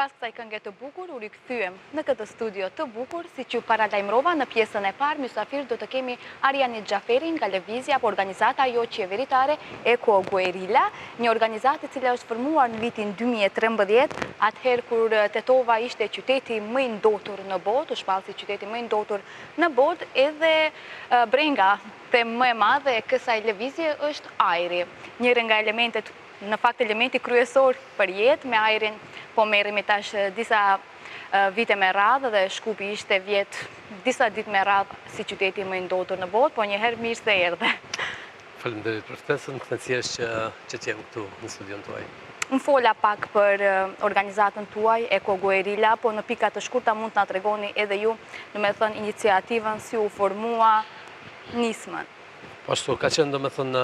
Pas kësaj këngë të bukur, u rikthyem në këtë studio të bukur, si që paralajmërova në pjesën e parë, mysafir do të kemi Arianit Xhaferi nga lëvizja apo organizata jo qeveritare guerilla, një organizatë e cila është formuar në vitin 2013, atëherë kur Tetova ishte qyteti më i ndotur në botë, u shpall si qyteti më i ndotur në botë, edhe brenga të më e madhe e kësaj lëvizje është ajri. Njëri nga elementet, në fakt elementi kryesor për jetë, me ajrin po merremi tash disa vite me radhë dhe Shkupi ishte vjet disa ditë me radhë si qyteti më i ndotur në botë, po njëherë mirë se erdhe. Faleminderit për ftesën, kënaqësi është që të jem këtu në studion tuaj. Më fola pak për organizatën tuaj, guerilla, po në pika të shkurta mund të na tregoni edhe ju, domethënë iniciativën si u formua, nismën. Po ashtu, ka qenë domethënë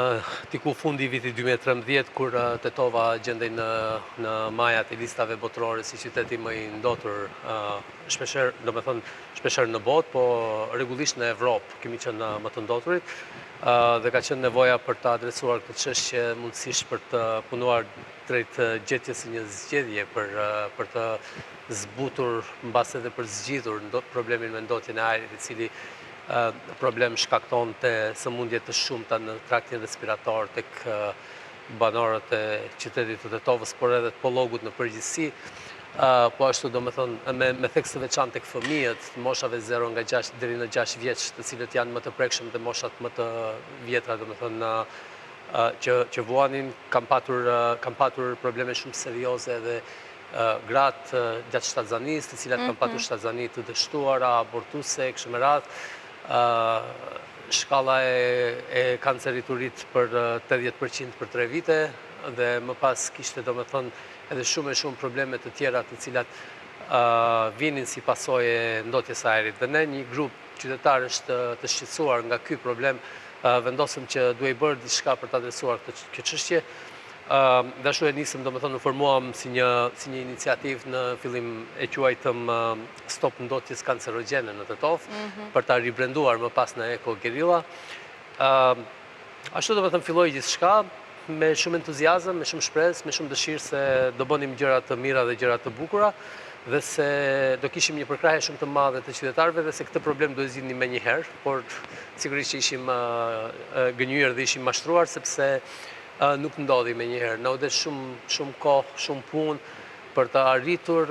diku fundi i vitit 2013 kur Tetova gjendej në majat e listave botërore si qyteti më i ndotur shpeshherë në botë, po rregullisht në Evropë kemi qenë më të ndoturit dhe ka qenë nevoja për të adresuar këtë çështje mundësisht për të punuar drejt gjetjes së një zgjedhje për të zbutur mbas edhe për zgjidhur problemin me ndotjen e ajrit, i cili problem shkakton të sëmundje të shumta në traktin respirator tek banorët e qytetit të Tetovës, por edhe të Pollogut në përgjithësi, po ashtu domethënë me theks të veçantë tek fëmijët, moshave 0 nga 6 deri në 6 vjeç, të cilët janë më të prekshëm dhe moshat më të vjetra, domethënë që vuanin, kam patur probleme shumë serioze dhe gratë gjatë shtatzanisë, të cilat kanë patur shtatzani të dështuara, abortuse, kështu me radhë. Shkalla e kancerit urit për 80% për 3 vite dhe më pas kishte domethënë edhe shumë probleme të tjera të cilat vinin si pasojë ndotjes së ajrit. Dhe ne, një grup qytetarësh të shqetësuar nga ky problem, vendosëm që duhej bërë diçka për të adresuar këtë çështje. Dhe ashtu e nisëm, domethënë, u formuam si një iniciativë, në fillim e quajtëm Stop ndotjes kancerogjene në Tetovë, për ta ribrenduar më pas në guerilla. Ashtu domethënë filloi gjithçka me shumë entuziazëm, me shumë shpresë, me shumë dëshirë se do bënim gjëra të mira dhe gjëra të bukura, dhe se do kishim një përkrahje shumë të madhe të qytetarëve dhe se këtë problem do e zgjidhnim menjëherë, por sigurisht që ishim gënjur dhe ishim mashtruar sepse nuk ndodhi menjëherë. Na u det shumë kohë, shumë punë për të arritur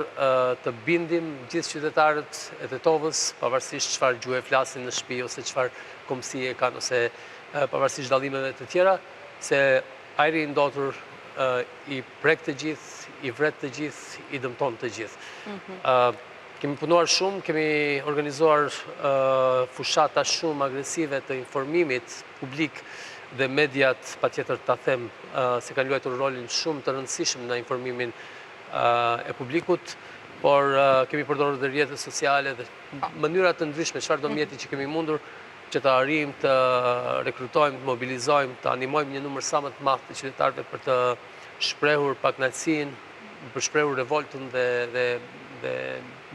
të bindim gjithë qytetarët e Tetovës, pavarësisht çfarë gjuhë flasin në shtëpi ose çfarë kombësie kanë ose pavarësisht dallimeve të tjera, se ajri i ndotur i prek të gjithë, i vret të gjithë, i dëmton të gjithë. Kemi punuar shumë, kemi organizuar fushata shumë agresive të informimit publik dhe mediat, patjetër ta them, se kanë luajtur rolin shumë të rëndësishëm në informimin e publikut, por kemi përdorur dhe rrjetet sociale dhe mënyra të ndryshme, çfarëdo mjeti që kemi mundur që të arrijmë të rekrutojmë, të mobilizojmë, të animojmë një numër sa më të madh të qytetarëve për të shprehur pakënaqësinë, për shprehur revoltën dhe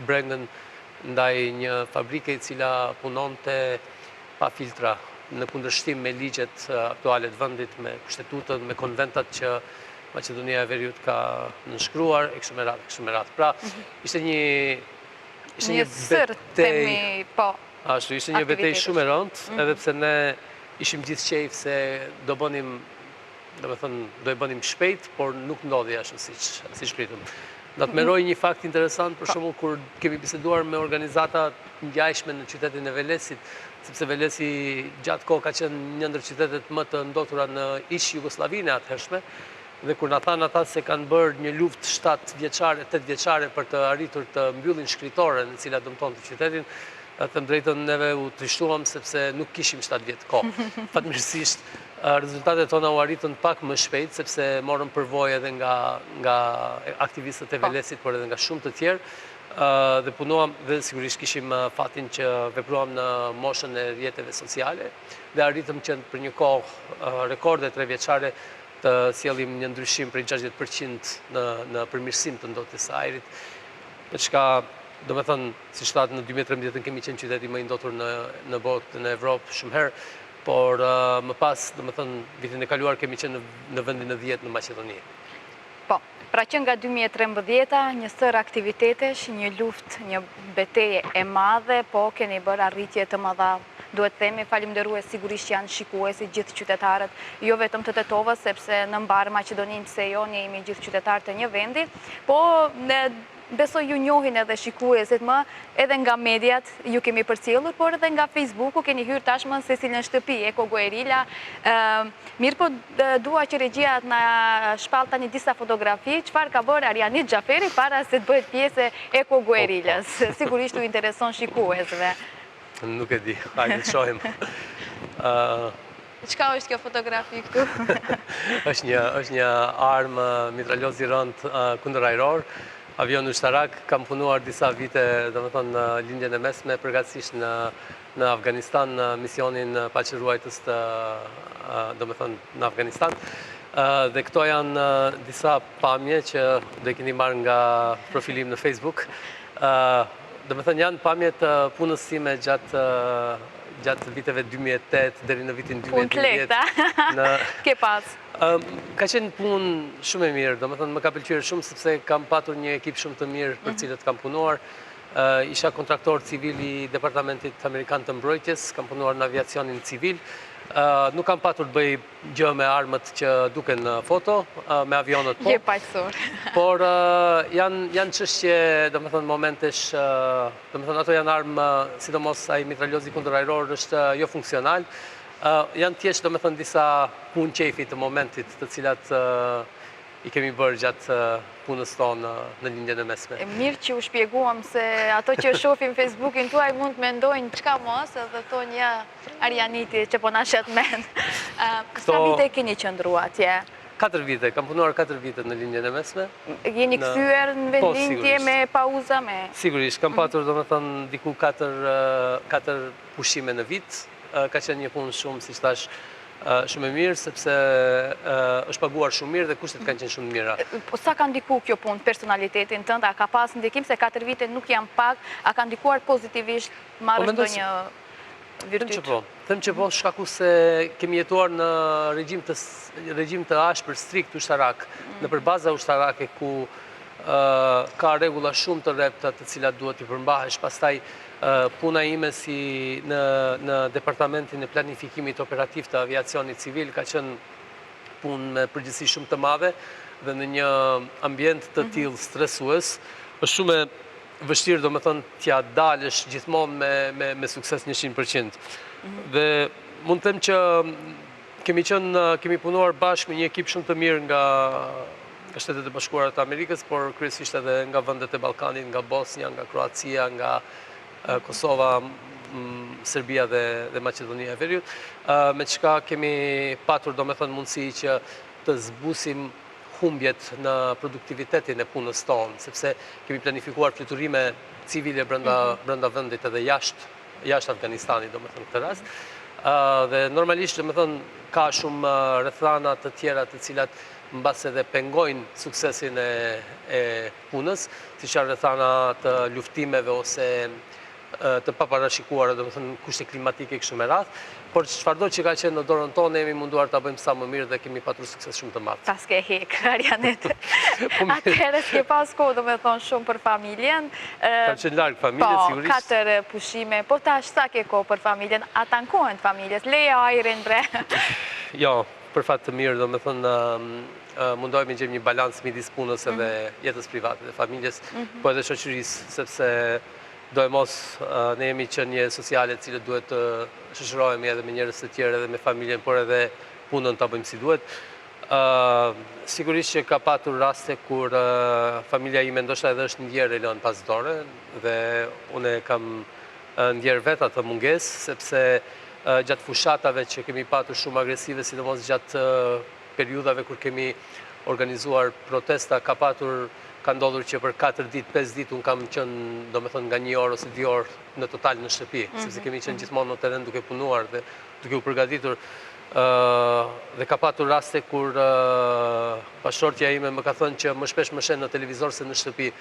brengën ndaj një fabrike e cila punonte pa filtra, në kundërshtim me ligjet aktuale të vendit, me kushtetutën, me konventat që Maqedonia e Veriut ka nënshkruar, e kështu me radhë. Pra, ishte një betejë, ashtu, ishte një betejë shumë e rëndë, edhe pse ne ishim gjithë qejf se do e bënim shpejt, por nuk ndodhi ashtu siç pritëm. Do të merroj një fakt interesant, për shembull kur kemi biseduar me organizata ngjajshme në qytetin e Velesit, sepse Velesi gjatë kohë ka qenë një ndër qytetet më të ndotura në ish Jugosllavinë atëhershme, dhe kur na thanë ata se kanë bërë një luftë 7 vjeçare, 8 vjeçare për të arritur të mbyllin shkritore në cila dëmtonte qytetin, them drejtën, neve u trishtuam sepse nuk kishim 7 vjet kohë. Fatmirësisht, rezultatet tona u arritën pak më shpejt, sepse morëm përvojë edhe nga aktivistët e Velesit, por edhe nga shumë të tjerë, dhe punuam dhe sigurisht kishim fatin që vepruam në moshën e rrjeteve sociale dhe arritëm që për një kohë rekorde 3 vjeçare të sjellim një ndryshim prej 60% në përmirësim të ndotjes së ajrit, për çka domethënë si shtat në 2013 kemi qenë qyteti më i ndotur në botë, në Evropë shumë herë, por më pas domethënë vitin e kaluar kemi qenë në vendin e 10 në Maqedoni. Po, Pra që nga 2013, një sër aktivitetesh, një luft, një betejë e madhe, po keni bërë arritje të madha. Duhet themi falimderues sigurisht janë shikuesi gjithë qytetarët, jo vetëm të Tetovës, sepse në mbarë Maqedoninë pse jo, ne jemi gjithë qytetarë të një vendi, po besoj ju njohin edhe shikuesit më, edhe nga mediat ju kemi përcjellur, por edhe nga Facebooku keni hyrë tashmë se si në shtëpi, eko guerilla. Mirë po dua që regjia na shpall tani disa fotografi, çfarë ka bërë Arianit Xhaferi para se të bëhet pjesë e eko guerillës. Sigurisht u intereson shikuesve. Nuk e di, hajde të shohim. Çka është kjo fotografi këtu? është një armë mitraloz i rënd kundër ajror. Avion ushtarak, kam punuar disa vite, domethënë në lindjen e mesme, përgatësisht në Afganistan, në misionin paqëruajtës të, domethënë në Afganistan. Dhe këto janë disa pamje që do i keni marrë nga profilim në Facebook. Domethënë janë pamje të punës time gjatë viteve 2008 deri në vitin 2010. Ke pas? Ka qenë punë shumë e mirë, domethënë më ka pëlqyer shumë sepse kam patur një ekip shumë të mirë për cilët kam punuar. Isha kontraktor civil i Departamentit Amerikan të Mbrojtjes, kam punuar në aviacionin civil. Nuk kam patur të bëj gjë me armët që duken në foto, me avionët po. Je paqësor. Por janë çështje, domethënë momentesh, domethënë ato janë armë, sidomos ai mitralozi kundër ajror është jo funksional. Janë thjesht domethënë disa punë qefi të momentit, të cilat i kemi bërë gjatë punës tonë në lindjen e mesme. Mirë që u shpjeguam se ato që shohin Facebookin tuaj mund të mendojnë çka mos, edhe thonë ja Arianiti që po na shet mend. Sa vite keni qëndruar atje? 4 vite, kam punuar 4 vite në lindjen e mesme. Jeni kthyer në vendlindje me pauza me? Sigurisht, kam patur domethënë diku 4 pushime në vit. Ka qenë një punë shumë, si thash, shumë e mirë, sepse është paguar shumë mirë dhe kushtet kanë qenë shumë mira. Po sa ka ndiku kjo punë personalitetin tënd? A ka pas ndikim se 4 vite nuk janë pak? A ka ndikuar pozitivisht? Marrësh ndonjë virtyt? Them që po, shkaku se kemi jetuar në regjim të ashpër, strikt ushtarak, në përbaza ushtarake ku ka rregulla shumë të rrepta të cilat duhet i përmbahesh. Pastaj puna ime si në departamentin e planifikimit operativ të aviacionit civil ka qenë punë me përgjegjësi shumë të madhe dhe në një ambient të tillë stresues është shumë e vështirë domethënë t'ja dalësh gjithmonë me sukses 100%. Dhe mund të them që kemi punuar bashkë me një ekip shumë të mirë nga Shtetet e Bashkuara të Amerikës, por kryesisht edhe nga vendet e Ballkanit, nga Bosnia, nga Kroacia, nga Kosova, Serbia dhe Maqedonia e Veriut, me çka kemi patur domethënë mundësi që të zbusim humbjet në produktivitetin e punës tonë, sepse kemi planifikuar fluturime civile brenda vendit edhe jashtë Afganistanit, domethënë këtë rast. Dhe normalisht domethënë ka shumë rrethana të tjera të cilat mbas edhe pengojnë suksesin e punës, siç janë rrethana të luftimeve ose të paparashikuara, domethënë kushte klimatike kështu me radhë, por çfarëdo që ka qenë në dorën tonë jemi munduar ta bëjmë sa më mirë dhe kemi patur sukses shumë të madh. Ta s'ke hek, Arianit. Atëherë s'ke pas kohë domethënë shumë për familjen. Kam qenë larg familjes sigurisht. 4 pushime, po tash sa ke kohë për familjen? A tankohen familjes? Leje ajrin bre. Jo, për fat të mirë, domethënë mundohemi të gjejmë një balans midis punës edhe jetës private dhe familjes, po edhe shoqërisë, sepse do e mos ne jemi qenie sociale cilët duhet të shoqërohemi edhe me njerëz të tjerë edhe me familjen, por edhe punën ta bëjmë si duhet. Sigurisht që ka patur raste kur familja ime ndoshta edhe është ndjerë e lënë pas dore dhe unë kam ndjerë vetë atë mungesë, sepse gjatë fushatave që kemi patur shumë agresive, sidomos gjatë periudhave kur kemi organizuar protesta, ka ndodhur që për 4 ditë, 5 ditë unë kam qenë domethënë nga 1 orë ose 2 orë në total në shtëpi, sepse kemi qenë gjithmonë në terren duke punuar dhe duke u përgatitur. Dhe ka patur raste kur pashortja ime më ka thënë që më shpesh më shen në televizor se në shtëpi,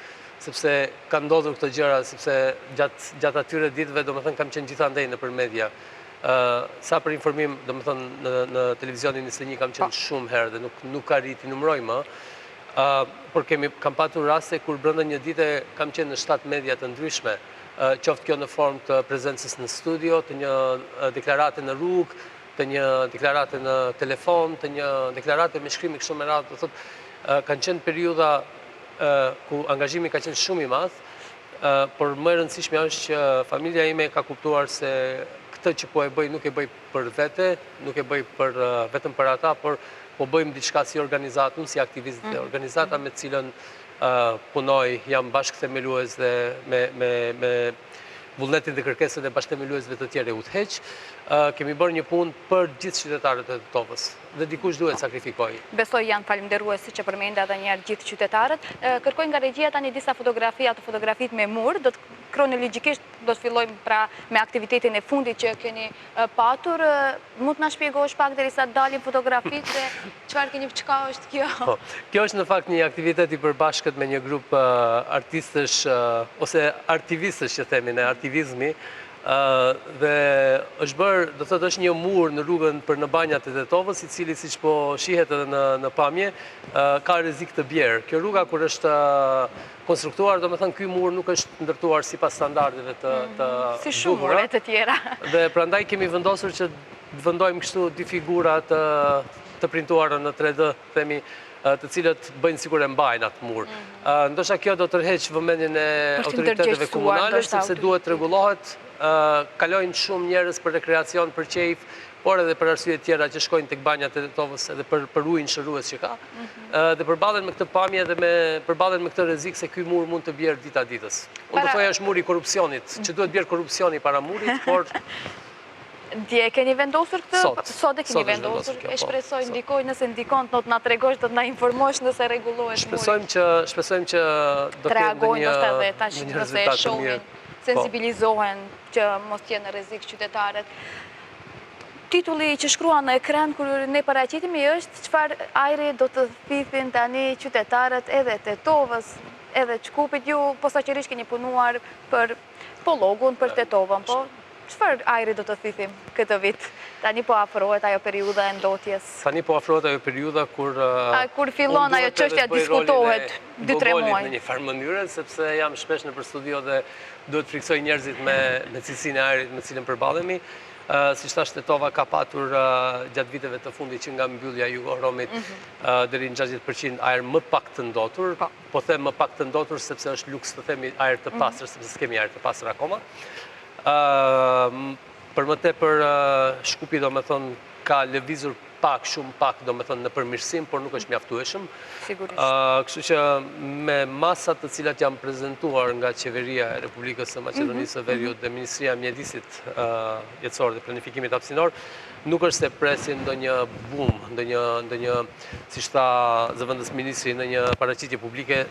sepse ka ndodhur këto gjëra, sepse gjatë atyre ditëve domethënë kam qenë gjithandej nëpër media. Sa për informim, domethënë në televizionin 21 kam qenë shumë herë dhe nuk arriti numëroj më. Por kam patur raste kur brenda një dite kam qenë në 7 media të ndryshme, qoftë kjo në formë të prezencës në studio, të një deklarate në rrugë, të një deklarate në telefon, të një deklarate me shkrimi kështu me radhë, do thotë kanë qenë periudha ku angazhimi ka qenë shumë i madh, por më e rëndësishmja është që familja ime ka kuptuar se këtë që po e bëj nuk e bëj për vete, nuk e bëj vetëm për ata, por po bëjmë diçka si organizatë, unë si aktivist dhe organizata me cilën punoj, jam bashkëthemelues dhe me vullnetin dhe kërkesën e bashkëthemeluesve të tjerë e udhëheq, kemi bërë një punë për gjithë qytetarët e Tetovës dhe dikush duhet sakrifikoj. Besoj janë falimderuesi që përmenda edhe njerë gjithë qytetarët. Kërkoj nga regjia tani disa fotografi, ato fotografit me mur, do të kronologjikisht do të fillojmë pra me aktivitetin e fundit që keni patur. Mund të na shpjegosh pak derisa dalin fotografit dhe çka është kjo? Kjo është në fakt një aktivitet i përbashkët me një grup artistësh ose aktivistësh që themi ne, aktivizmi, dhe është bërë, do të thotë është një mur në rrugën për në banjat e Tetovës, i cili siç po shihet edhe në pamje, ka rrezik të bjerë. Kjo rruga kur është konstruktuar, do me thënë ky mur nuk është ndërtuar sipas standardeve të si shumë mure të tjera. Dhe prandaj kemi vendosur që vendojmë kështu dy figura të printuara në 3D, themi, të cilët bëjnë sikur e mbajnë atë mur. Ndoshta kjo do të tërheq vëmendjen e autoriteteve komunale, sepse duhet rregullohet, kalojnë shumë njerëz për rekreacion, për qejf, por edhe për arsye tjera që shkojnë tek banjat e Tetovës edhe për ujin shërues që ka, dhe përballen me këtë pamje dhe përballen me këtë rrezik se ky mur mund të bjerë dita ditës. Unë do thoya është muri i korrupsionit, që duhet bjerë korrupsioni para murit, por dje keni vendosur këtë? Sot e keni vendosur? E shpresoj ndikoj, nëse ndikon, do të na tregosh, do të na informosh nëse rregullohet muri. Shpresojmë që do të ketë një rezultat të mirë. Sensibilizohen që mos t'jenë në rrezik qytetarët. Titulli që shkrua në ekran kur ne paraqitemi është çfarë ajri do të thithin tani qytetarët edhe Tetovës, edhe Çkupit. Ju posaçërisht keni punuar për Pollogun, për Tetovën, po çfarë ajri do të thithim këtë vit? Tani po afrohet ajo periudha e ndotjes. Tani po afrohet ajo periudha kur fillon ajo çështja diskutohet 2-3 muaj. Në një farë mënyrë, sepse jam shpesh në studio dhe duhet friksoj njerëzit me cilësinë e ajrit me cilën përballemi. Si thash, Tetova ka patur gjatë viteve të fundit që nga mbyllja Jugoromit deri në 60% ajër më pak të ndotur. Po them më pak të ndotur sepse është luks të themi ajër të pastër, sepse s'kemi ajër të pastër akoma. Për më tepër Shkupi do me thonë ka lëvizur pak, shumë pak do me thonë në përmirësim, por nuk është mjaftueshëm. Sigurisht. Kështu që me masat të cilat janë prezentuar nga Qeveria e Republikës së Maqedonisë së Veriut dhe Ministria e Mjedisit Jetësor dhe Planifikimit Hapësinor, nuk është se presin ndonjë boom, ndonjë, siç tha zëvendës ministri në një paraqitje publike,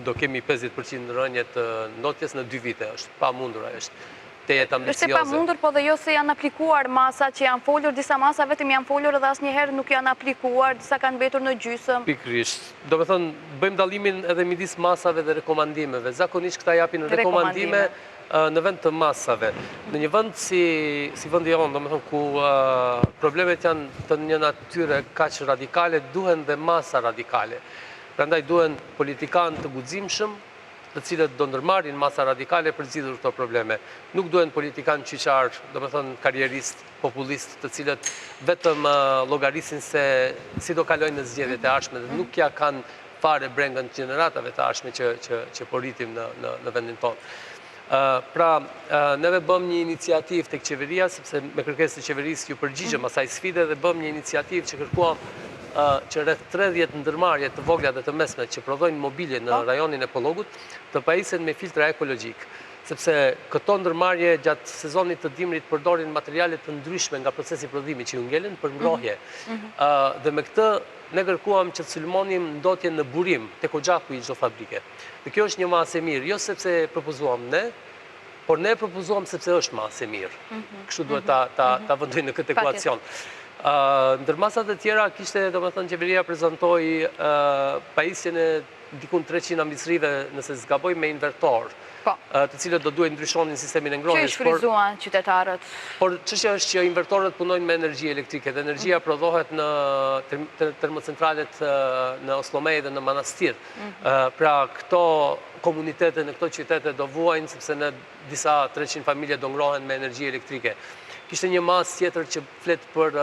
do kemi 50% rënje të ndotjes në 2 vite. Është pamundur ajo, është është e pamundur, po dhe jo se janë aplikuar masa që janë folur, disa masa vetëm janë folur edhe asnjëherë nuk janë aplikuar, disa kanë mbetur në gjysmë. Pikërisht. Do me thënë, bëjmë dallimin edhe midis masave dhe rekomandimeve. Zakonisht këta japin rekomandime në vend të masave. Në një vend si vendi jonë, do me thënë, ku problemet janë të një natyre kaq radikale, duhen dhe masa radikale. Prandaj duhen politikanë të guximshëm, të cilët do ndërmarrin masa radikale për zgjidhur këto probleme. Nuk duhen politikanë qyqar, do me thënë karierist, populist, të cilët vetëm llogarisin se si do kalojnë në zgjedhjet e ardhshme dhe nuk ja kanë fare brengën gjeneratave të ardhshme që po rritim në vendin tonë. Pra, neve bëm një iniciativë tek qeveria, sepse me kërkesën e qeverisë ju përgjigjëm asaj sfide dhe bëm një iniciativë që kërkuam që rreth 30 ndërmarrje të vogla dhe të mesme që prodhojnë mobilje në rajonin e Pollogut të pajisen me filtra ekologjik, sepse këto ndërmarrje gjatë sezonit të dimrit përdorin materiale të ndryshme nga procesi prodhimi që ju ngelen për ngrohje. Dhe me këtë ne kërkuam që të sulmonim ndotjen në burim tek oxhaku i çdo fabrike. Dhe kjo është një masë e mirë, jo sepse propozuam ne, por ne propozuam sepse është masë e mirë. Kështu duhet ta vendojnë në këtë ekuacion. Ndër masat e tjera kishte, do me thënë, qeveria prezantoi pajisjen e dikun 300 ambicërive, nëse zgaboj, me invertor. të cilët do duhet ndryshonin sistemin e Që i ngrohjes. shfryzuan qytetarët? Por çështja është që invertorët punojnë me energji elektrike dhe energjia prodhohet në termocentralet në Oslomej dhe në Manastir. Pra këto komunitete në këto qytete do vuajnë sepse në disa 300 familje do ngrohen me energji elektrike. Kishte një mas tjetër që flet për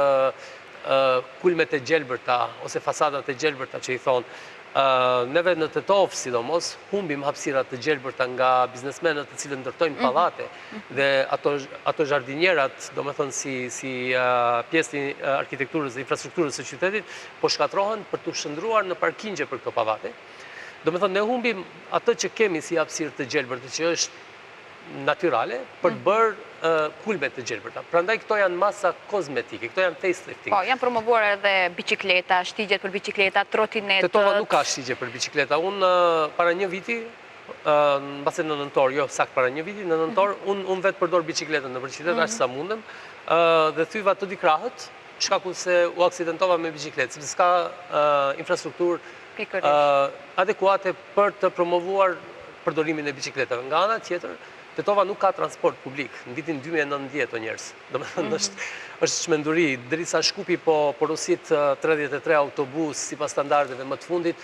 kulmet e gjelbërta ose fasadat e gjelbërta që i thonë. Neve në Tetov, sidomos, humbim hapësirat të gjelbërta nga biznesmenët të cilët ndërtojnë pallate dhe ato jardinjerat, do me thënë si pjesë të arkitekturës dhe infrastrukturës së qytetit, po shkatrohen për të shndruar në parkingje për këto pallate. Do me thënë, ne humbim atë që kemi si hapësirë të gjelbërta, që është natyrale, për të bërë kulme të gjelbërta. Prandaj këto janë masa kozmetike, këto janë facelifting. Po, janë promovuar edhe bicikleta, shtigjet për bicikleta, trotinetët. Tetova nuk ka shtigje për bicikleta. Unë para një viti, mbase në nëntor, jo sakt para një viti, në nëntor, unë vetë përdor bicikletën në qytet, ashtë sa mundem, dhe thyva të di krahët, shkaku se u aksidentova me bicikletë, sepse s'ka infrastrukturë adekuate për të promovuar përdorimin e bicikletave. Nga ana tjetër, Tetova nuk ka transport publik, në vitin 2019 o njerës. Do me thënë, është çmenduri, derisa Shkupi po porosit 33 autobus si pas standardeve më të fundit,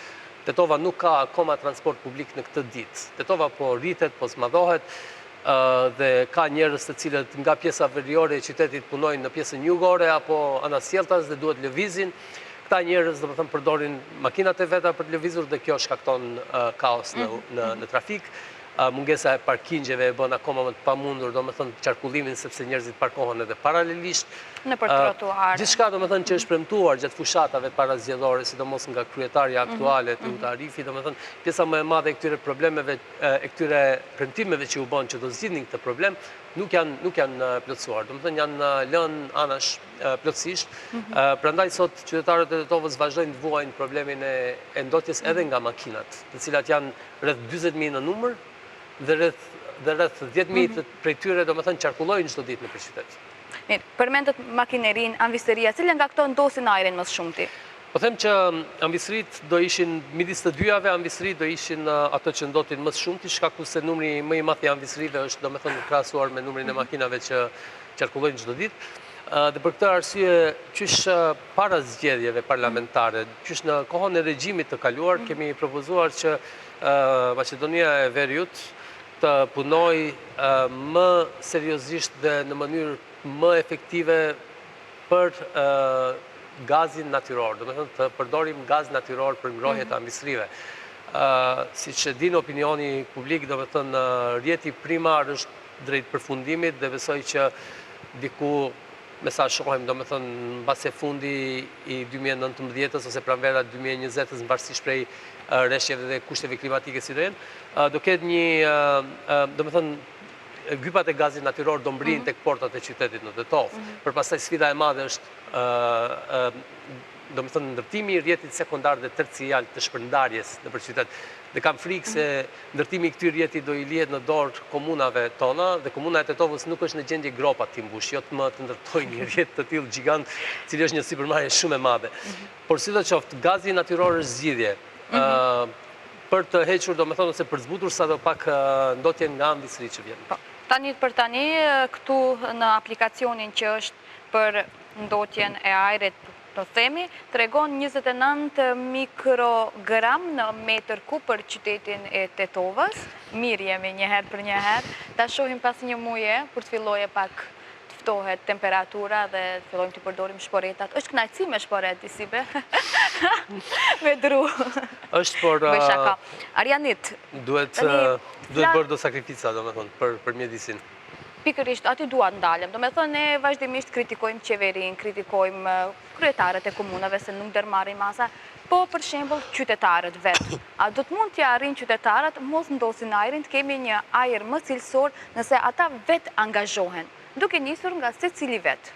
Tetova nuk ka akoma transport publik në këtë ditë. Tetova po rritet, po zmadhohet, dhe ka njerëz të cilët nga pjesa veriore e qytetit punojnë në pjesën jugore apo anasjelltas dhe duhet lëvizin. Këta njerëz, do me thënë, përdorin makinat e veta për të lëvizur dhe kjo shkakton kaos në trafik. Mungesa e parkingjeve e bën akoma më të pamundur, do me thënë, qarkullimin sepse njerëzit parkohen edhe paralelisht. Në për trotuare. Gjithçka, do me thënë, që është premtuar gjatë fushatave parazgjedhore, sidomos nga kryetarja aktuale Teuta Arifi, do me thënë, pjesa më e madhe e këtyre problemeve, e këtyre premtimeve që u bën që do zgjidhnin këtë problem, nuk janë plotësuar. Do me thënë, janë lënë anash plotësisht. Prandaj sot qytetarët e Tetovës vazhdojnë të vuajnë problemin e ndotjes edhe nga makinat, të cilat janë rreth 40.000 në numër, dhe rreth 10.000 prej tyre, do me thënë, qarkullojnë çdo ditë në qytet. Mirë, përmendet makinerin, anviseria, cilën nga këto ndosin ajrin më shumti? Po them që anvisërit do ishin, midis të dyjave, anvisërit do ishin ato që ndotin më shumti, shkaku se numri më i madh i anvisërive është, do me thënë, krahasuar me numrin e makinave që qarkullojnë çdo ditë. Dhe për këtë arsye, qysh para zgjedhjeve parlamentare, qysh në kohën e regjimit të kaluar, kemi propozuar që Maqedonia e Veriut të punoj më seriozisht dhe në mënyrë më efektive për gazin natyror, do me thënë të përdorim gaz natyror për ngrohje të anvisërive. Si që din opinioni publik, do me thënë rjeti primar është drejt përfundimit dhe besoj që diku me sa shohem, do me thënë, në base fundi i 2019 ose pranvera 2020 në varësisht prej rreshjeve dhe kushteve klimatike si do jenë, do ketë një, do me thënë, gypat e gazit natyror do mbrin tek portat e qytetit në Tetov. Për pastaj sfida e madhe është, do me thënë, ndërtimi i rjetit sekundar dhe tercial të shpërndarjes në për qytet. Dhe kam frikë se ndërtimi i këtij rjeti do i lihet në dorë komunave tona dhe komuna e Tetovës nuk është në gjendje gropa të mbush, jo të më të ndërtojë një rjet të tillë gjigant, cili është një sipërmarrje shumë e madhe. Por sidoqoftë, gazi natyror është zgjidhje. Për të hequr, do me thonë, ose për zbutur sadopak ndotjen nga anvisëri që vjen. Tani për tani, këtu në aplikacionin që është për ndotjen e ajrit, të themi, tregon 29 mikrogram në metër kub për qytetin e Tetovës. Mirë jemi njëherë për njëherë. Ta shohim pas një muje, për të filloje pak të ftohet temperatura dhe të fillojmë të përdorim shporetat. Është kënaqësi me shporet, disibe? Me dru. Është por... Bëj shaka. Arianit. Duhet bërë do sakrifica, do me thonë, për mjedisin. Pikërisht, aty duat ndalem. Do me thonë, ne vazhdimisht kritikojmë qeverin, kritikojmë kryetarët e komunave se nuk dërmarrin masa, po për shembull qytetarët vetë. A do të mund t'ja arrin qytetarët mos ndosin ajrin, të kemi një ajër më cilësor nëse ata vetë angazhohen, duke nisur nga secili vetë?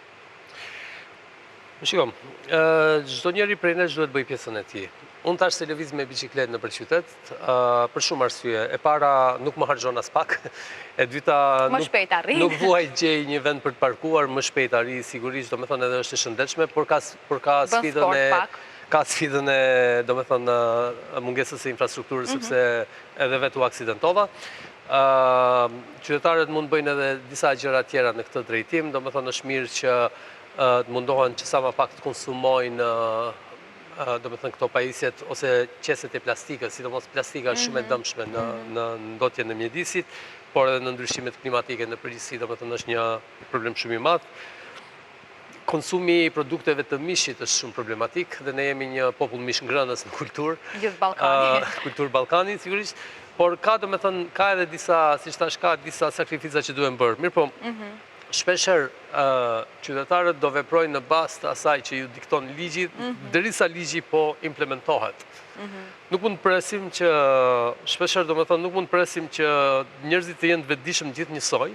Shikom, çdo njeri prej nesh duhet bëj pjesën e tij. Unë tash se lëviz me bicikletë në qytet, për shumë arsye. E para nuk më harxhon as pak, e dyta nuk vuaj gjej një vend për të parkuar, më shpejt arri sigurisht, do me thonë edhe është e shëndetshme, por ka sfidën e, do me thonë, mungesës e infrastrukturës, sepse edhe vetë u aksidentova. Qytetarët mund bëjnë edhe disa gjëra tjera në këtë drejtim, domethënë është mirë që të mundohen që sa më pak të konsumojnë domethënë këto pajisjet ose qeset e plastikës, sidomos plastika është shumë e dëmshme në ndotjen e mjedisit, por edhe në ndryshimet klimatike në përgjithësi, domethënë është një problem shumë i madh. Konsumi i produkteve të mishit është shumë problematik dhe ne jemi një popull mish ngrënës në kulturë. Gjithë Ballkani. Kulturë Ballkani, sigurisht. Por ka domethënë ka edhe disa, siç thash, ka disa sakrifica që duhen bërë. Mirë po, shpeshherë qytetarët do veprojnë në bazë të asaj që ju dikton ligji, derisa ligji po implementohet. Nuk mund presim që shpeshherë domethënë nuk mund presim që njerëzit të jenë të vetëdijshëm gjithë njësoj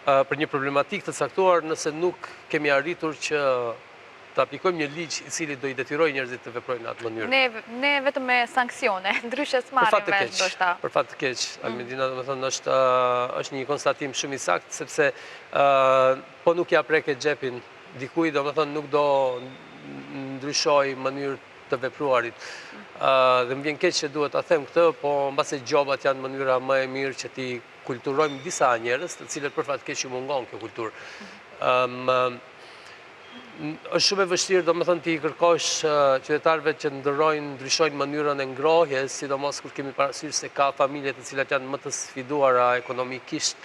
për një problematik të caktuar nëse nuk kemi arritur që të aplikojmë një ligj i cili do i detyrojë njerëzit të veprojnë në atë mënyrë. Ne vetëm me sanksione, ndryshe s'marrim vesh ndoshta. Për fat të keq, Almedina, domethënë është një konstatim shumë i saktë, sepse po nuk ja preket xhepin dikujt, domethënë nuk do ndryshoj mënyrë të vepruarit. Dhe më vjen keq që duhet ta them këtë, po mbase gjobat janë mënyra më e mirë që ti kulturojmë disa njerëz, të cilët për fat të keq i mungon kjo kulturë. Është shumë e vështirë domethënë ti kërkosh qytetarëve që ndryshojnë mënyrën e ngrohjes, sidomos kur kemi parasysh se ka familje të cilat janë më të sfiduara ekonomikisht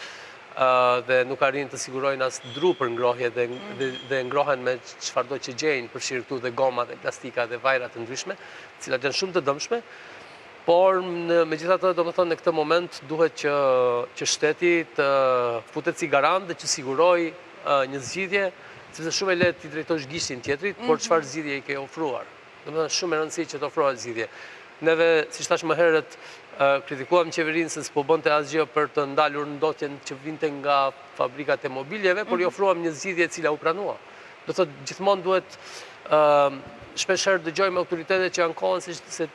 dhe nuk arrin të sigurojnë as dru për ngrohje dhe ngrohen me çfarëdo që gjejnë, përfshirë këtu dhe goma dhe plastika dhe vajra të ndryshme, të cilat janë shumë të dëmshme. Por megjithatë, domethënë në këtë moment duhet që shteti të futet si garant dhe që sigurojë një zgjidhje, sepse shumë e lehtë ti drejtosh gishtin tjetrit, por çfarë zgjidhje i ke ofruar. Domethënë shumë e rëndësishme që të ofrohet zgjidhje. Neve, siç thash më herët, kritikuam qeverinë se s'po bënte asgjë për të ndalur ndotjen që vinte nga fabrikat e mobiljeve, por i ofruam një zgjidhje e cila u pranua. Do thotë gjithmonë duhet shpeshherë dëgjojmë autoritetet që ankohen se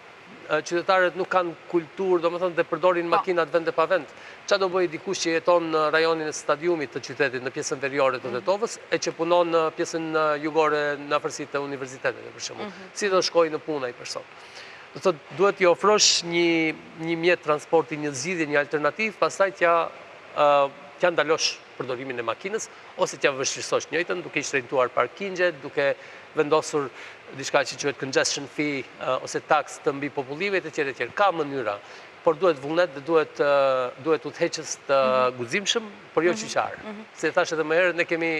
qytetarët nuk kanë kulturë, domethënë dhe përdorin makinat vend e pa vend. Çfarë do bëjë dikush që jeton në rajonin e stadiumit të qytetit, në pjesën veriore të Tetovës, e që punon në pjesën jugore në afërsitë të universiteteve, për shembull. Si do shkojë në punë ai person? Do thotë duhet t'i ofrosh një mjet transporti, një zgjidhje, një alternativë, pastaj t'ja ndalosh përdorimin e makinës ose t'ja vështirësosh njëjtën duke i shtrenjtuar parkingjet, duke vendosur diçka që quhet congestion fee ose taks të mbi popullimet e tjera. Ka mënyra, por duhet vullnet dhe duhet udhëheqës të guximshëm, por jo qyqar. Se thash edhe më herët, ne kemi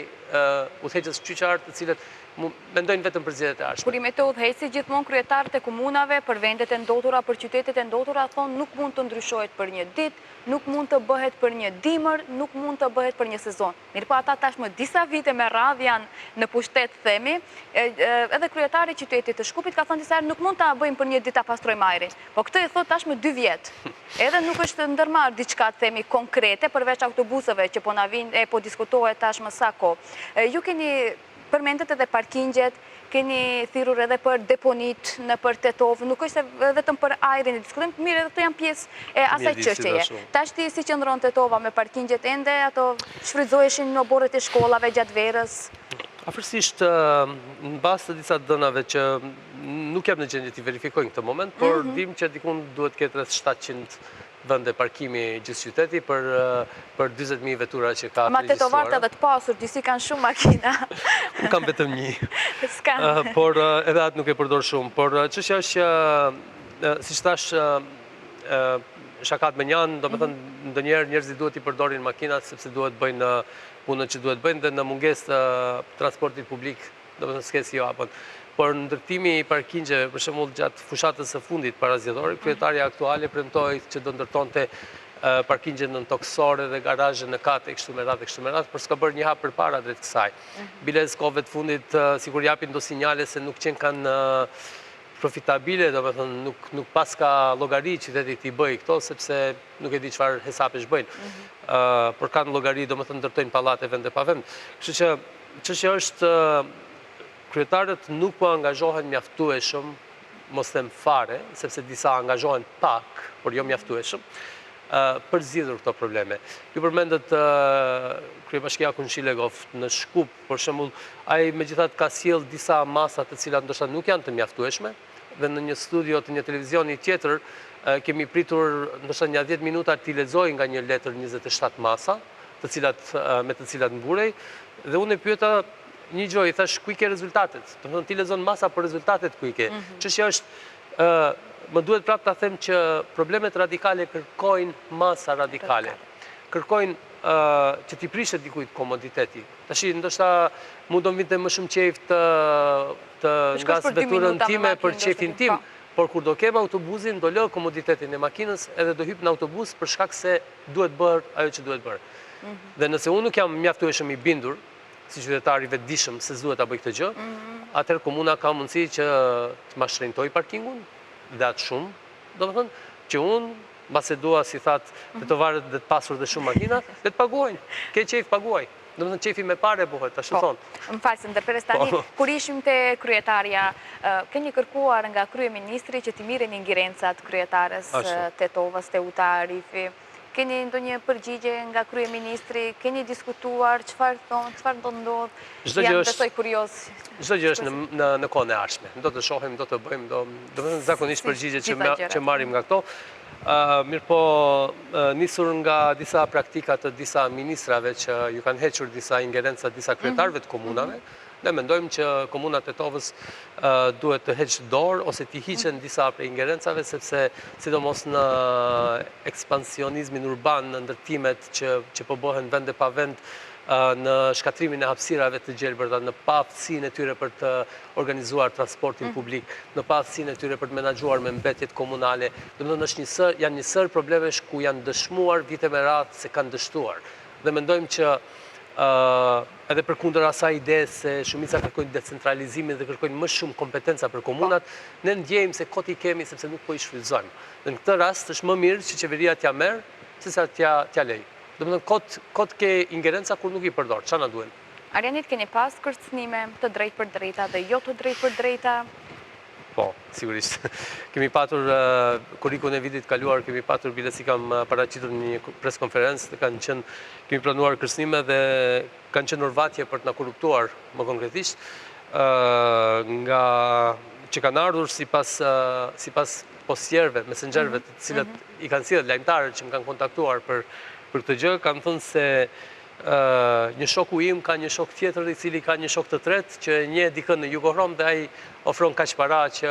udhëheqës qyqar të cilët mendojnë vetëm për zgjedhjet e ardhshme. Kur i me të udhëheci, gjithmonë kryetarët e komunave për vendet e ndotura, për qytetet e ndotura, thonë nuk mund të ndryshohet për një ditë, nuk mund të bëhet për një dimër, nuk mund të bëhet për një sezon. Mirë po ata tashmë disa vite me radhë janë në pushtet, themi, edhe kryetari i qytetit të Shkupit ka thënë disa herë nuk mund ta bëjmë për një ditë ta pastrojmë ajrin. Po këtë e thot tashmë 2 vjet. Edhe nuk është ndërmarr diçka, themi, konkrete përveç autobuseve që po na vinë e po diskutohet tashmë sa kohë. Ju keni përmendet edhe parkingjet, keni thirrur edhe për deponit në për Tetovë, nuk është vetëm për ajrin e diskutojmë, mirë edhe këto janë pjesë e asaj çështjeje. Tash ti si qëndron Tetova me parkingjet ende, ato shfrytëzoheshin në oborret e shkollave gjatë verës? Afërsisht në bazë të disa dënave që nuk jam në gjendje t'i verifikoj në këtë moment, por dim që dikun duhet ketë rreth 700 vende parkimi gjithë qyteti për 40.000 vetura që ka Ma tetovarët edhe të pasur, disi kanë shumë makina. Unë kam vetëm një. S'kanë. Por edhe atë nuk e përdor shumë. Por çështja është që, siç thash, shakat me njanë, domethënë ndonjëherë njerëzit duhet i përdorin makinat sepse duhet bëjnë punën që duhet bëjnë dhe në mungesë të transportit publik, domethënë s'ke si jo hapën. Por në ndërtimi i parkingjeve, për shembull gjatë fushatës së fundit parazgjedhore, kryetaria aktuale premtoi që do ndërtonte parkingje nën toksore dhe garazhe në kate kështu me radhë, por s'ka bërë një hap përpara drejt kësaj. Bile kohëve të fundit sikur japin do sinjale se nuk qenë kanë profitabile, domethënë nuk pas ka llogari qyteti t'i bëj këto sepse nuk e di çfarë hesapesh bëjnë. Por kanë llogari, domethënë ndërtojnë pallate vend e pa vend. Kështu që çështja është kryetarët nuk po angazhohen mjaftueshëm, mos them fare, sepse disa angazhohen pak, por jo mjaftueshëm, për zgjidhur këto probleme. Ju përmendet kryebashkia Kunçilegov në Shkup, për shembull, ai megjithatë ka sjell disa masa të cilat ndoshta nuk janë të mjaftueshme, dhe në një studio të një televizioni tjetër kemi pritur ndoshta një 10 minuta t'i lexoj nga një letër 27 masa, me të cilat mburej, dhe unë e pyeta një gjë, i thash ku i ke rezultatet? Do të thonë ti lexon masa për rezultatet ku i ke. Çështja është më duhet prapë ta them që problemet radikale kërkojnë masa radikale. Kërkojnë që t'i prishet dikujt komoditeti. Tash ndoshta mu do vinte më shumë qejf të ngas veturën time për qefin tim, por kur do kem autobusin, do lë komoditetin e makinës edhe do hyp në autobus për shkak se duhet bërë ajo që duhet bërë. Dhe nëse unë nuk jam mjaftueshëm i bindur, si qytetar i vetëdijshëm se s'duhet ta bëj këtë gjë, atëherë komuna ka mundësi që të ma shtrenjtoj parkingun, dhe atë shumë, do të thënë që unë, mbase dua, si thatë, të tovarët dhe të pasur dhe shumë makina, dhe të paguajnë. Ke qejf, paguaj. Do të thënë qefi me pare buhet, ashtu thonë. Më falë, ndërpërës tani, kur ishim të kryetarja, keni kërkuar nga kryeministri që t'i miren ingerencat kryetares Tetovës, Teuta, Arifi. Keni ndonjë përgjigje nga kryeministri, keni diskutuar, çfarë thonë, çfarë do ndodh? Jam besoj kurioz. Çdo gjë është në kohën e ardhshme. Do të shohim, do të bëjmë, do të thënë zakonisht përgjigjet që marrim nga këto. Mirë po, nisur nga disa praktika të disa ministrave që ju kanë hequr disa ingerenca disa kryetarëve të komunave, ne mendojmë që komuna Tetovës duhet të heqë dorë ose t'i hiqen disa prej ingerencave, sepse sidomos në ekspansionizmin urban, në ndërtimet që po bëhen vende pa vend, në shkatrimin e hapësirave të gjelbërta, në paaftësinë e tyre për të organizuar transportin publik, në paaftësinë e tyre për të menaxhuar me mbetjet komunale. Domethënë janë një sër problemesh ku janë dëshmuar vite me radhë se kanë dështuar. Dhe mendojmë që edhe përkundër asaj ide se shumica kërkojnë decentralizimin dhe kërkojnë më shumë kompetenca për komunat, ne ndjejmë se kot i kemi sepse nuk po i shfrytëzojmë. Dhe në këtë rast është më mirë që qeveria t'ja merr sesa t'ja lej. Domethënë kot ke ingerenca kur nuk i përdor. Çfarë na duhen? Arianit, keni pas kërcënime të drejtë për drejta dhe jo të drejtë për drejta? Po, sigurisht. Kemi patur, kurikun e vitit kaluar, kemi patur, bile si kam paraqitur një preskonferencë, kemi planuar kërcënime dhe kanë qenë urvatje për të na korruptuar, më konkretisht, nga që kanë ardhur sipas postjerëve, messengerëve, të cilët i kanë sjellë lajmtarët që më kanë kontaktuar për këtë gjë, kanë thënë se një shoku im ka një shok tjetër i cili ka një shok të tretë që një dikën në Jugohrom dhe ai ofron kaq para që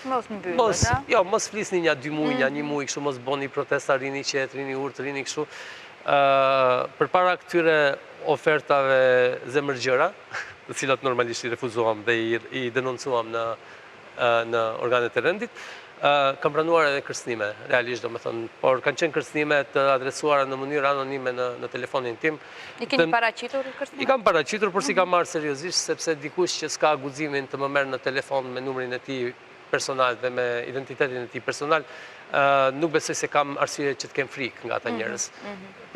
mos flisni një 2 muaj, një 1 muaj kështu, mos bëni protesta, rini qetë, rini urtë, rini kështu. Përpara këtyre ofertave zemërgjëra, të cilat normalisht i refuzuam dhe i denoncuam në organet e rendit, kam pranuar edhe kërcënime, realisht do me thënë, por kanë qenë kërcënime të adresuara në mënyrë anonime në telefonin tim. I keni paraqitur kërcënime? I kam paraqitur, por si kam marrë seriozisht, sepse dikush që s'ka guximin të më merr në telefon me numrin e tij personal dhe me identitetin e tij personal, nuk besoj se kam arsye që të kem frikë nga ata njerëz.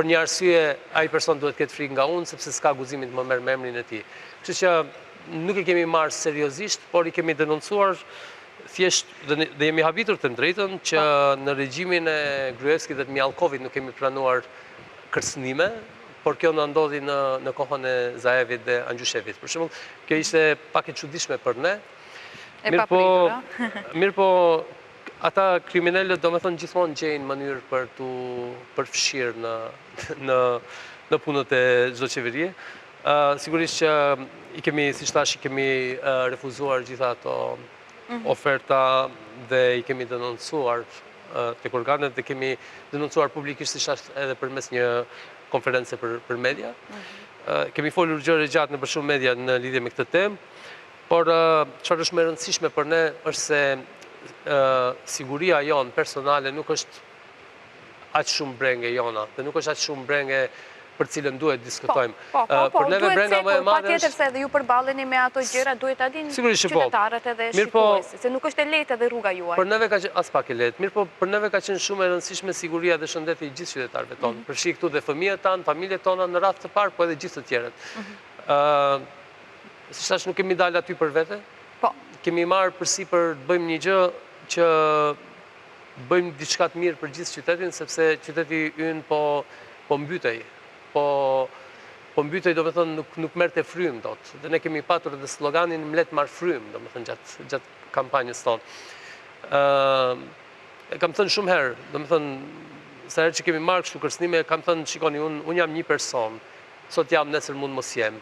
Për një arsye, ai person duhet të ketë frikë nga unë, sepse s'ka guximin të më merr me emrin e tij. Kështu që nuk e kemi marrë seriozisht, por i kemi denoncuar thjesht dhe jemi habitur të drejtën që në regjimin e Gruevskit dhe të Mjallkovit nuk kemi planuar kërcënime, por kjo në ndodhi në kohën e Zaevit dhe Angjushevit. Për shembull, kjo ishte pak e çuditshme për ne. Mirë po, ata kriminalët do me thënë gjithmonë gjejnë mënyrë për të përfshirë në punët e çdo qeverie. Sigurisht që i kemi, si thash, i kemi refuzuar gjitha ato oferta dhe i kemi denoncuar tek organet dhe kemi denoncuar publikisht si thash edhe përmes një konference për media. Kemi folur gjëra gjatë në për shumë media në lidhje me këtë temë, por çfarë është më e rëndësishme për ne është se siguria jonë personale nuk është aq shumë brenge jona, dhe nuk është aq shumë brenge për cilën duhet diskutojmë. Po, duhet se patjetër se edhe ju përballeni me ato gjëra, duhet ta dinë qytetarët edhe shqiptuesit, se nuk është e lehtë edhe rruga juaj. Për neve ka qenë as pak e lehtë. Mirë po, për neve ka qenë shumë e rëndësishme siguria dhe shëndeti i gjithë qytetarëve tonë. Përfshi këtu dhe fëmijët tanë, familjet tona në radhë të parë, po edhe gjithë të tjerët. Si thash, nuk kemi dalë aty për vete. Po. Kemi marrë përsipër të bëjmë një gjë që bëjmë diçka të mirë për gjithë qytetin, sepse qyteti ynë po mbytej. Po po mbytej do me thënë nuk merrte frym dot. Dhe ne kemi patur edhe sloganin mlet marr frym, do me thënë gjatë kampanjës tonë. E kam thënë shumë herë, do me thënë, sa herë që kemi marrë kështu kërcënime, kam thënë, shikoni, unë jam një person, sot jam, nesër mund mos jem,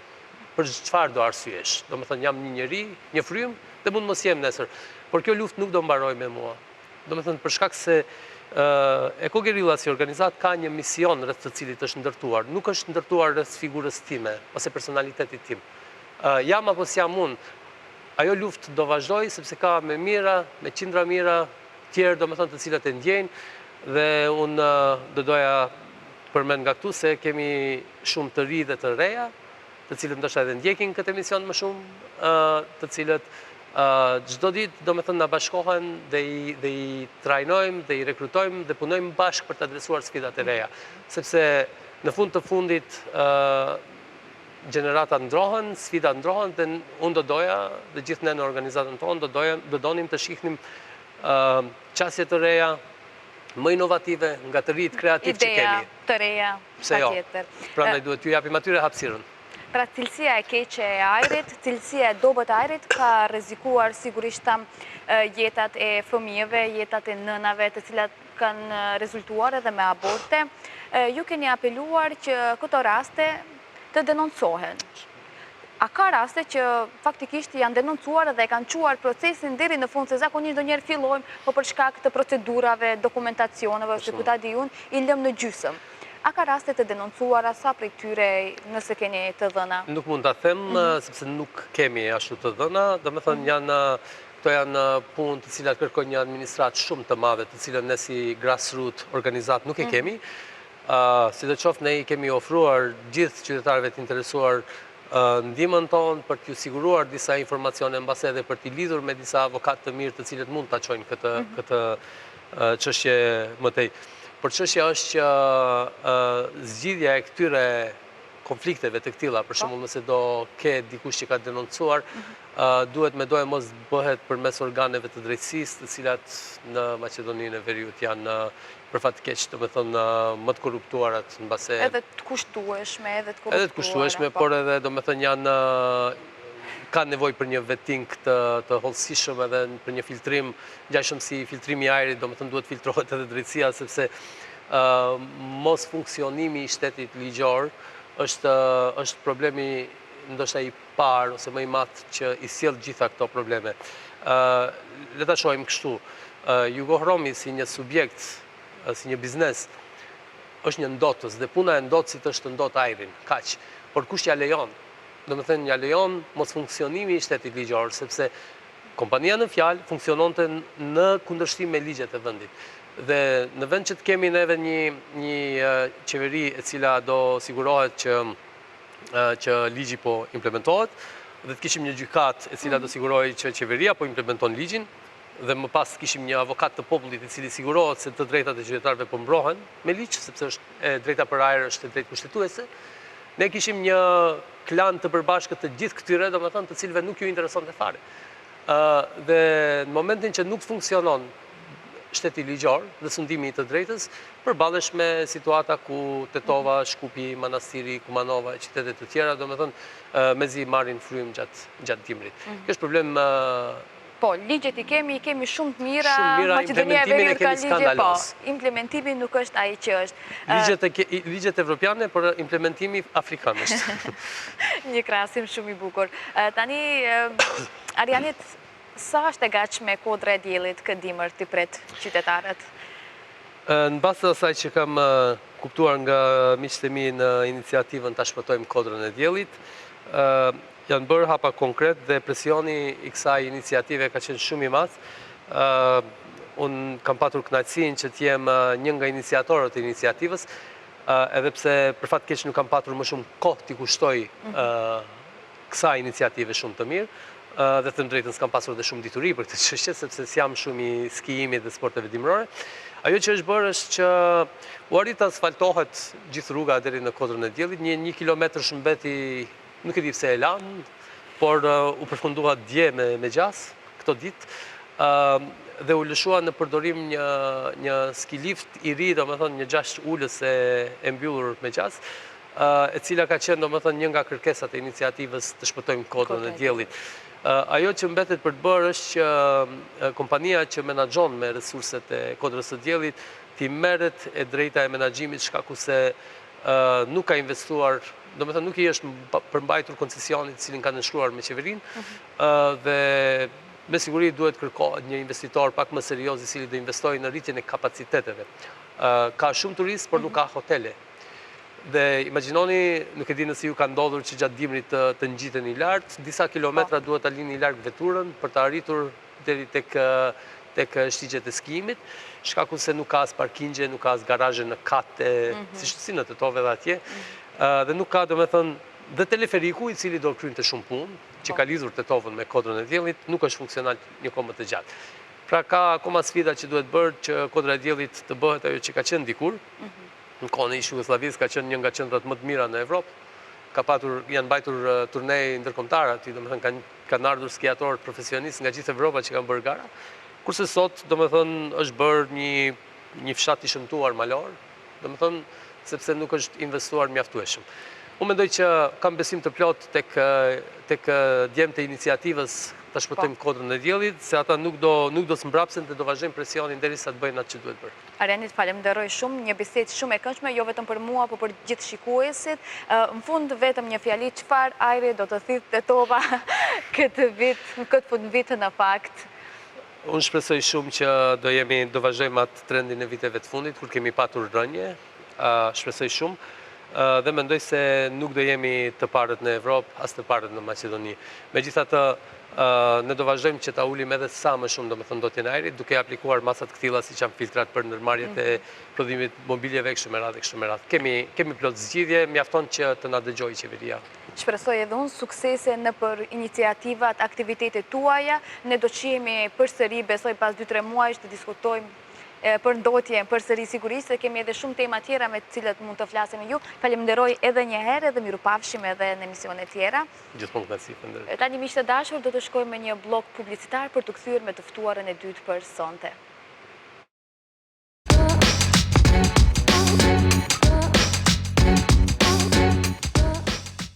për çfarë do arsyesh? Do me thënë, jam një njeri, një frym, dhe mund mos jem nesër. Por kjo luftë nuk do mbaroj me mua. Do me thënë, për shkak se Eko Guerilla si organizat ka një mision rreth të cilit është ndërtuar. Nuk është ndërtuar rreth figurës time, ose personalitetit tim. Jam apo s'jam unë, ajo luftë do vazhdoj, sepse ka me mira, me qindra mira, tjerë do me thënë të cilat e ndjejnë, dhe unë do doja përmend nga këtu se kemi shumë të ri dhe të reja, të cilët ndoshta edhe ndjekin këtë emision më shumë, të cilët çdo ditë do me thënë na bashkohen dhe i trajnojmë dhe i rekrutojmë dhe punojmë bashkë për të adresuar sfidat e reja. Sepse në fund të fundit gjenerata ndrohen, sfidat ndrohen dhe unë do doja dhe gjithë ne në organizatën tonë do donim të shihnim qasje të reja, më inovative, nga të rit kreativ që kemi. Ideja të reja, patjetër. Prandaj duhet t'ju japim atyre hapësirën. Pra cilësia e keqe e ajrit, cilësia e dobët e ajrit ka rrezikuar sigurisht jetat e fëmijëve, jetat e nënave, të cilat kanë rezultuar edhe me aborte. Ju keni apeluar që këto raste të denoncohen. A ka raste që faktikisht janë denoncuar dhe kanë quar procesin deri në fund, se zakonisht ndonjëherë fillojmë, po për shkak të procedurave, dokumentacioneve, ose ku ta di unë, i lëm në gjysmë. A ka raste të denoncuara, sa prej tyre nëse keni të dhëna? Nuk mund ta them, sepse nuk kemi ashtu të dhëna, do me thënë këto janë punë të cilat kërkojnë një administrat shumë të madhe, të cilën ne si grassroot organizat nuk e kemi. Sidoqoftë ne i kemi ofruar gjithë qytetarëve të interesuar ndihmën tonë për t'ju siguruar disa informacione, mbase edhe për t'i lidhur me disa avokat të mirë të cilët mund ta çojnë këtë çështje më tej. Por çështja është që zgjidhja e këtyre konflikteve të këtilla, për shembull nëse do ke dikush që ka denoncuar, duhet me dojë mos bëhet përmes organeve të drejtësisë, të cilat në Maqedoninë e Veriut janë për fat të keq, do të thonë më të korruptuarat mbase edhe të kushtueshme, edhe të kushtueshme, por edhe do të thonë ka nevojë për një vetting të hollësishëm edhe për një filtrim, ngjashëm si filtrimi i ajrit, do të thonë duhet filtrohet edhe drejtësia, sepse mos funksionimi i shtetit ligjor është problemi ndoshta i parë ose më i madh që i sjell gjitha këto probleme. Le ta shohim kështu. Jugohromi si një subjekt, si një biznes, është një ndotës dhe puna e ndotësit është të ndot ajrin, kaq. Por kush ja lejon? Do me thënë, ja lejon mos funksionimi i shtetit ligjor, sepse kompania në fjalë funksiononte në kundërshtim me ligjet e vendit. Dhe në vend që të kemi neve një qeveri e cila do sigurohet që ligji po implementohet, dhe të kishim një gjykat e cila do sigurohet që qeveria po implementon ligjin, dhe më pas kishim një avokat të popullit i cili sigurohet se të drejtat e qytetarëve po mbrohen me ligj, sepse drejta për ajër është drejtë kushtetuese. Ne kishim një klan të përbashkët të gjithë këtyre, do me thënë, të cilëve nuk ju interesonte fare. Dhe në momentin që nuk funksionon shteti ligjor dhe sundimi i të drejtës, përballesh me situata ku Tetova, Shkupi, Manastiri, Kumanova e qytetet të tjera, do me thënë, mezi marrin frym gjatë dimrit. Kjo është problem. Po, ligjet i kemi shumë të mira, Maqedonia e Veriut ka ligje, po, implementimi nuk është ai që është. Ligjet evropiane, por implementimi afrikan është. Një krahasim shumë i bukur. Tani, Arianit, sa është e gatshme kodra e diellit këtë dimër t'i pret qytetarët? Në bazë të asaj që kam kuptuar nga miqtë e mi në iniciativën Ta shpëtojmë kodrën e diellit, janë bërë hapa konkret dhe presioni i kësaj iniciative ka qenë shumë i madh. Unë kam patur kënaqësinë që t'jem një nga iniciatorët e iniciativës, edhe pse për fat keq nuk kam patur më shumë kohë t'i kushtoj kësaj iniciative shumë të mirë, dhe të drejtën s'kam pasur dhe shumë dituri për këtë çështje, sepse s'jam shumë i skijimit dhe sporteve dimrore. Ajo që është bërë është që u arrit të asfaltohet gjithë rruga deri në kodrën e diellit, një kilometër shëmbeti. Nuk e di pse e lanë, por u përfundua dje me gjas këto ditë, dhe u lëshua në përdorim një ski lift i ri, do me thonë një gjashtë ullës e mbyllur me gjas, e cila ka qenë domethënë një nga kërkesat e iniciativës të shpëtojmë kodrën e diellit. Ajo që mbetet për të bërë është që kompania që menaxhon me resurset e kodrës së diellit ti merret e drejta e menaxhimit shkaku se nuk ka investuar, domethënë nuk i është përmbajtur koncesionit cilin ka nënshkruar me qeverinë dhe me siguri duhet kërkohet një investitor pak më serioz i cili do investojë në rritjen e kapaciteteve. Ka shumë turistë, por nuk ka hotele. Dhe imagjinoni, nuk e di nëse ju ka ndodhur që gjatë dimrit të ngjiteni lart, disa kilometra duhet ta lini larg veturën për të arritur deri tek shtigjet e skijimit, shkaku se nuk ka as parkingje, nuk ka as garazhe në kate, si në Tetove dhe atje, dhe nuk ka domethënë dhe teleferiku i cili do krynte shumë punë, që ka lidhur Tetovën me kodrën e diellit, nuk është funksional një kohë më të gjatë. Pra ka akoma sfida që duhet bërë që kodra e diellit të bëhet ajo që ka qenë dikur. Në kohën e ish Jugosllavisë ka qenë një nga qendrat më të mira në Evropë. Janë mbajtur turne ndërkombëtare aty, domethënë kanë ardhur skiatorë profesionistë nga gjithë Evropa që kanë bërë gara. Kurse sot, domethënë, është bërë një fshat i shëmtuar malor, domethënë sepse nuk është investuar mjaftueshëm. Unë mendoj që kam besim të plot tek djemtë e iniciativës ta shpëtojmë kodrën e diellit, se ata nuk do s'mbrapsen dhe do vazhdojnë presionin derisa të bëjnë atë që duhet bërë. Arianit, falemnderoj shumë, një bisedë shumë e këndshme, jo vetëm për mua, por për gjithë shikuesit. Në fund vetëm një fjali, çfarë ajri do të thithë Tetova këtë fundvit në fakt? Unë shpresoj shumë që do vazhdojmë atë trendin e viteve të fundit, kur kemi patur rënje, shpresoj shumë. Dhe mendoj se nuk do jemi të parët në Evropë, as të parët në Maqedoni. Megjithatë, ne do vazhdojmë që ta ulim edhe sa më shumë domethënë dotjen e ajrit, duke aplikuar masat këtilla siç janë filtrat për ndërmarrjet e prodhimit mobiljeve kështu me radhë. Kemi plot zgjidhje, mjafton që të na dëgjojë qeveria. Shpresoj edhe unë suksese në për iniciativat, aktivitetet tuaja. Ne do qemi përsëri, besoj pas 2-3 muajsh të diskutojmë për ndotje përsëri sigurisht, dhe kemi edhe shumë tema tjera me të cilët mund të flasim me ju. Falemnderoj edhe një herë dhe mirupafshim edhe në emisione tjera. Gjithmonë kënaqësi, falenderoj. Tani miqtë të dashur, do të shkojmë me një blog publicitar për të kthyer me të ftuarën e dytë për sonte.